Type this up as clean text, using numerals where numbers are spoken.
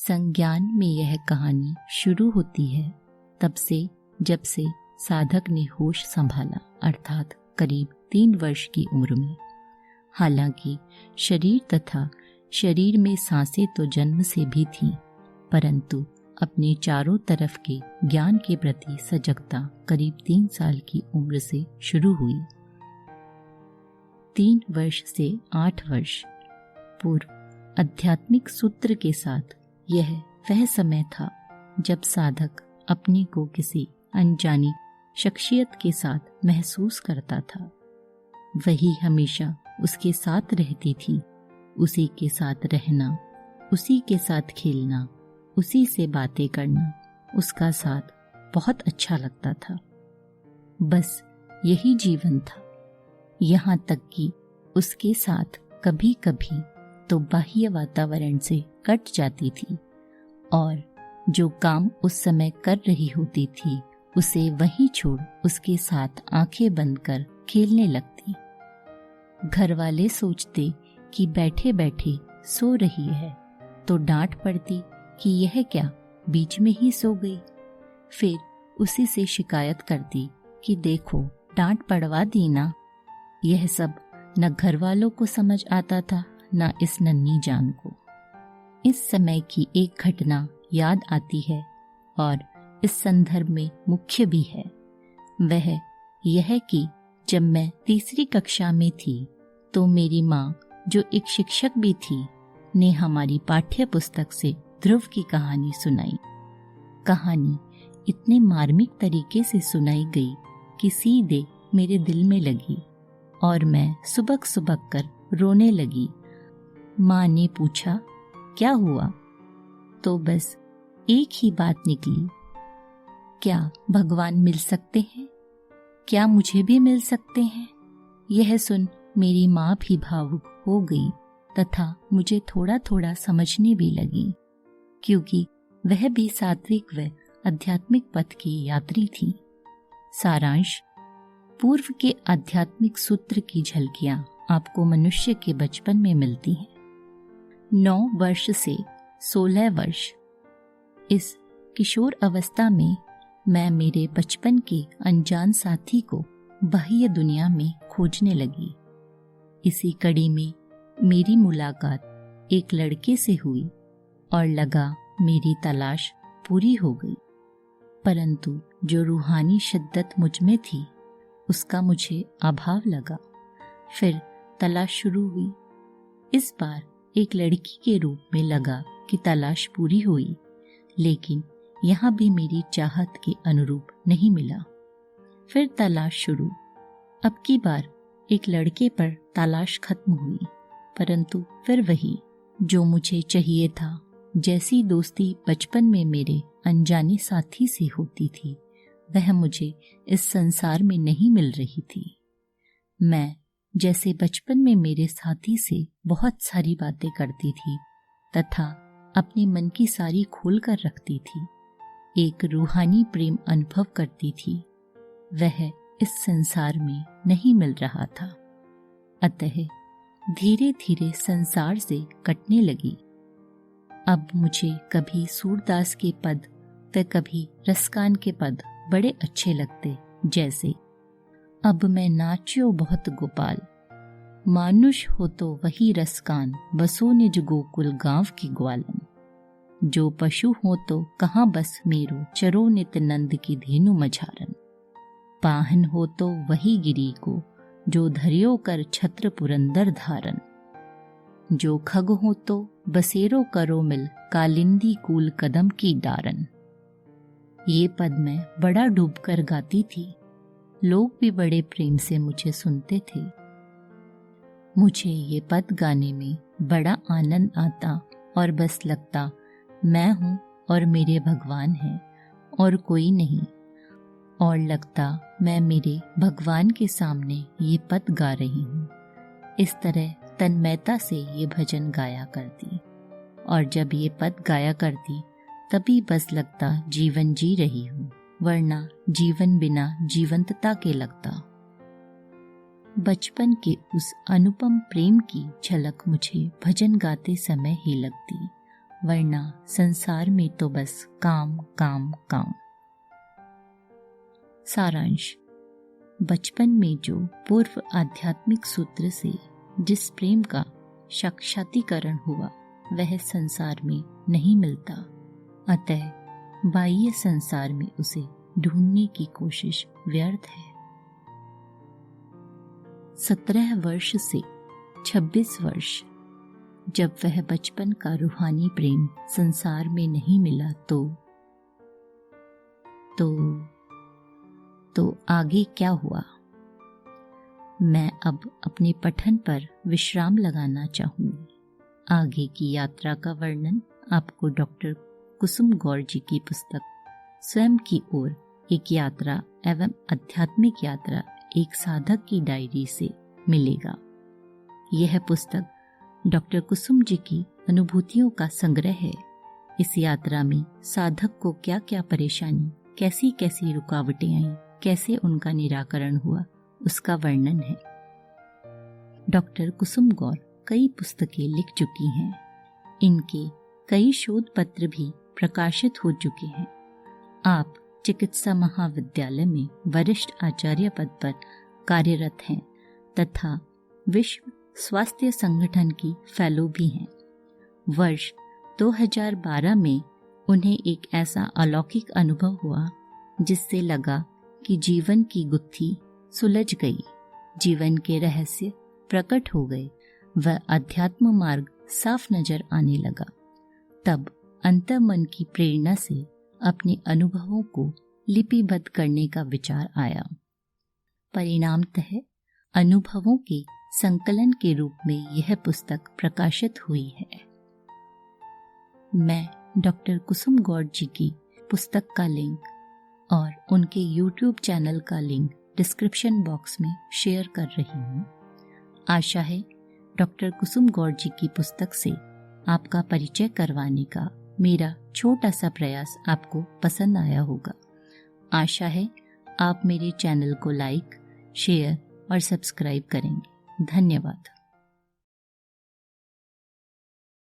संज्ञान में यह कहानी शुरू होती है तब से जब से साधक ने होश संभाला, अर्थात करीब 3 वर्ष की उम्र में। हालांकि शरीर तथा शरीर में सांसें तो जन्म से भी थीं, परंतु अपने चारों तरफ के ज्ञान के प्रति सजगता करीब 3 साल की उम्र से शुरू हुई। 3 वर्ष से 8 वर्ष पूर्व आध्यात्मिक सूत्र के साथ यह वह समय था जब साधक अपने को किसी अनजानी शख्सियत के साथ महसूस करता था। वही हमेशा उसके साथ रहती थी, उसी के साथ रहना, उसी के साथ खेलना, उसी से बातें करना उसका साथ बहुत अच्छा लगता था। बस यही जीवन था। यहाँ तक कि उसके साथ कभी कभी तो बाह्य वातावरण से कट जाती थी और जो काम उस समय कर रही होती थी उसे वहीं छोड़ उसके साथ आंखें बंद कर खेलने लगती। घर वाले सोचते कि बैठे बैठे सो रही है तो डांट पड़ती कि यह क्या बीच में ही सो गई। फिर उसी से शिकायत करती कि देखो डांट पड़वा दी ना। यह सब न घर वालों को समझ आता था न इस नन्ही जान को। इस समय की एक घटना याद आती है और इस संदर्भ में मुख्य भी है। वह यह कि जब मैं 3री कक्षा में थी तो मेरी माँ, जो एक शिक्षक भी थी, ने हमारी पाठ्य पुस्तक से ध्रुव की कहानी सुनाई। कहानी इतने मार्मिक तरीके से सुनाई गई कि सीधे मेरे दिल में लगी और मैं सुबक सुबक कर रोने लगी। माँ ने पूछा क्या हुआ, तो बस एक ही बात निकली, क्या भगवान मिल सकते हैं? क्या मुझे भी मिल सकते हैं? यह सुन मेरी माँ भी भावुक हो गई तथा मुझे थोड़ा थोड़ा समझने भी लगी, क्योंकि वह भी सात्विक व आध्यात्मिक पथ की यात्री थी। सारांश: पूर्व के आध्यात्मिक सूत्र की झलकियां आपको मनुष्य के बचपन में मिलती हैं। 9 वर्ष से 16 वर्ष, इस किशोर अवस्था में मैं मेरे बचपन के अनजान साथी को बाह्य दुनिया में खोजने लगी। इसी कड़ी में मेरी मुलाकात एक लड़के से हुई और लगा मेरी तलाश पूरी हो गई। परंतु जो रूहानी शिद्दत मुझ में थी उसका मुझे अभाव लगा। फिर तलाश शुरू हुई। इस बार एक लड़की के रूप में लगा कि तलाश पूरी हुई, लेकिन यहाँ भी मेरी चाहत के अनुरूप नहीं मिला। फिर तलाश शुरू। अब की बार एक लड़के पर तलाश खत्म हुई, परंतु फिर वही जो मुझे चाहिए था। जैसी दोस्ती बचपन में मेरे अनजाने साथी से होती थी, वह मुझे इस संसार में नहीं मिल रही थी। मैं जैसे बचपन में मेरे साथी से बहुत सारी बातें करती थी तथा अपने मन की सारी खोल कर रखती थी, एक रूहानी प्रेम अनुभव करती थी, वह इस संसार में नहीं मिल रहा था। अतः धीरे धीरे संसार से कटने लगी। अब मुझे कभी सूरदास के पद व कभी रसकान के पद बड़े अच्छे लगते, जैसे अब मैं नाच्यो बहुत गोपाल, मानुष हो तो वही रसकान, बसो निज गोकुल गांव की ग्वालन। जो पशु हो तो कहाँ बस मेरो, चरो नित नंद की धेनु मझारन। पाहन हो तो वही गिरी को, जो धरियो कर छत्र पुरंदर धारन। जो खग हो तो बसेरो करो मिल, कालिंदी कूल कदम की डारन। ये पद मैं बड़ा डूबकर गाती थी। लोग भी बड़े प्रेम से मुझे सुनते थे। मुझे ये पद गाने में बड़ा आनंद आता और बस लगता मैं हूँ और मेरे भगवान हैं और कोई नहीं, और लगता मैं मेरे भगवान के सामने ये पद गा रही हूँ। इस तरह तन्मयता से ये भजन गाया करती, और जब ये पद गाया करती तभी बस लगता जीवन जी रही हूँ, वरना जीवन बिना जीवंतता के लगता। बचपन के उस अनुपम प्रेम की झलक मुझे भजन गाते समय ही लगती वरना संसार में तो बस काम काम काम। सारांश। बचपन में जो पूर्व आध्यात्मिक सूत्र से जिस प्रेम का साक्षात्कीकरण हुआ वह संसार में नहीं मिलता, अतः बाह्य संसार में उसे ढूंढने की कोशिश व्यर्थ है। 17 वर्ष से 26 वर्ष जब वह बचपन का रूहानी प्रेम संसार में नहीं मिला तो आगे क्या हुआ? मैं अब अपने पठन पर विश्राम लगाना चाहूंगी। आगे की यात्रा का वर्णन आपको डॉक्टर कुसुम गौर जी की पुस्तक स्वयं की ओर एक यात्रा एवं आध्यात्मिक यात्रा एक साधक की डायरी से मिलेगा। यह पुस्तक डॉक्टर कुसुम जी की अनुभूतियों का संग्रह है। इस यात्रा में साधक को क्या क्या परेशानी, कैसी कैसी रुकावटें आई, कैसे उनका निराकरण हुआ, उसका वर्णन है। डॉक्टर कुसुम गौर कई पुस्तकें लिख चुकी हैं। इनके कई शोध पत्र भी प्रकाशित हो चुके हैं। आप चिकित्सा महाविद्यालय में वरिष्ठ आचार्य पद पर कार्यरत हैं तथा विश्व स्वास्थ्य संगठन की फेलो भी हैं। वर्ष 2012 में उन्हें एक ऐसा अलौकिक अनुभव हुआ जिससे लगा कि जीवन की गुत्थी सुलझ गई, जीवन के रहस्य प्रकट हो गए, वह अध्यात्म मार्ग साफ नजर आने लगा। तब अंतर्मन की प्रेरणा से अपने अनुभवों को लिपिबद्ध करने का विचार आया। परिणामतः अनुभवों के संकलन के रूप में यह पुस्तक प्रकाशित हुई है। मैं डॉक्टर कुसुम गौर जी की पुस्तक का लिंक और उनके YouTube चैनल का लिंक डिस्क्रिप्शन बॉक्स में शेयर कर रही हूँ। आशा है डॉक्टर कुसुम गौर जी की पुस्तक से आपका परिचय करवाने का मेरा छोटा सा प्रयास आपको पसंद आया होगा। आशा है आप मेरे चैनल को लाइक, शेयर और सब्सक्राइब करेंगे। धन्यवाद।